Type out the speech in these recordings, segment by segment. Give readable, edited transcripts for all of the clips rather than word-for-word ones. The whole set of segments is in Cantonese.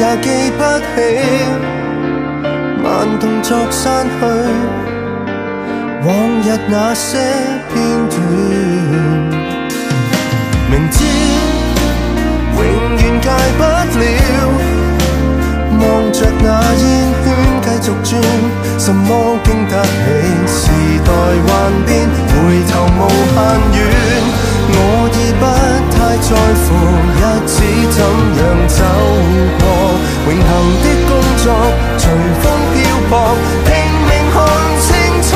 也記不起，慢動作刪去往日那些片段。明知永遠戒不了，望着那煙圈繼續轉，什麼經得起時代幻變，回頭無限遠。我已不太在乎日子怎樣走過，永恆的工作隨風漂泊，拼命看清楚。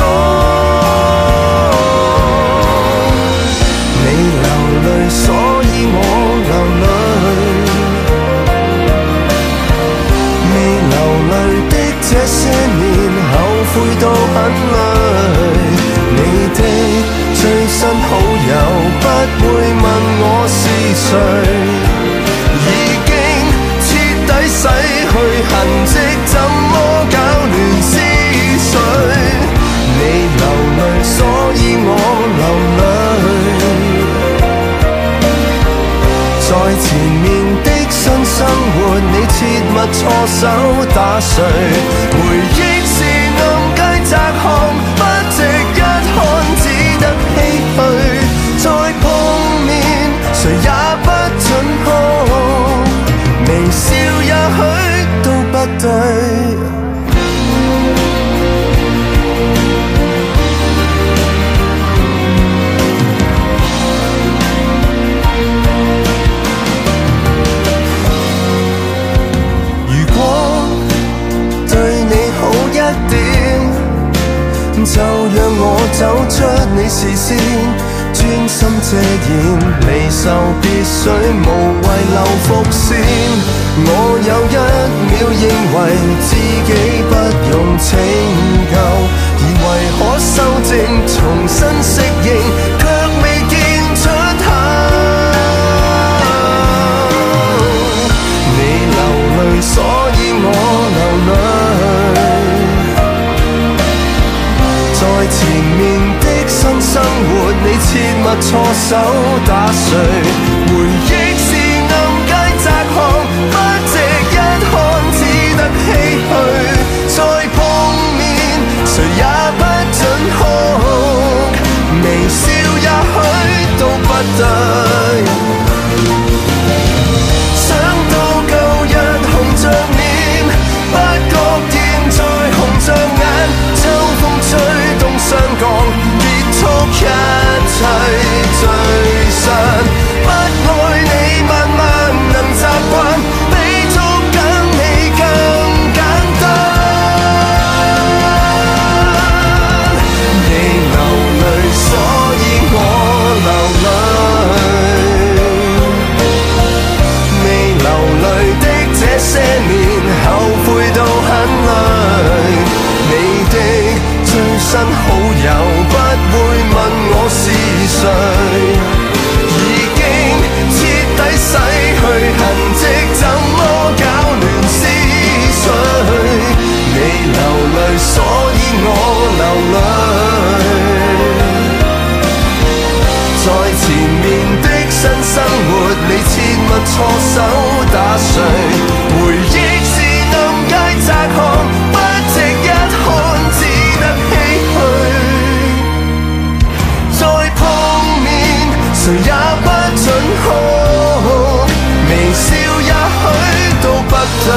你流淚，所以我流淚，未流淚的這些年，後悔到很累。你的最新好友不會問我是誰，已經徹底洗去痕跡，怎麼搞亂思緒？你流淚，所以我流淚，在前面的新生活，你切勿錯手打碎，回憶是暗街窄巷，不值一看，只得唏噓。再碰面，誰也不准哭，微笑也許都不對。如果對你好一點，就讓我走出你視線，專心遮掩離愁別緒，無謂留伏線。我有一秒認為自己不用拯救，以為可修正重新適應，卻未見出口。你流淚，所以我流淚，在前面的新生活，你切勿錯手打碎，回憶是暗街窄巷，不值一看，只得唏噓。再碰面，誰也不准哭，微笑也許都不對。想到舊日紅着臉，不覺現在紅着眼，秋風吹動雙槓，結束一切聚散。不愛你慢慢能習慣，比捉緊你更簡單。你流淚，所以我流淚，未流淚的這些年，後悔到很累。你的最新好友不會問我是誰，已經徹底洗去痕跡，怎麼搞亂思緒？你流淚，所以我流淚，在前面的新生活，你切勿錯手打碎，回憶是暗街窄巷，不值一看，只得唏噓。再碰面，誰也不准哭，微笑也許都不對。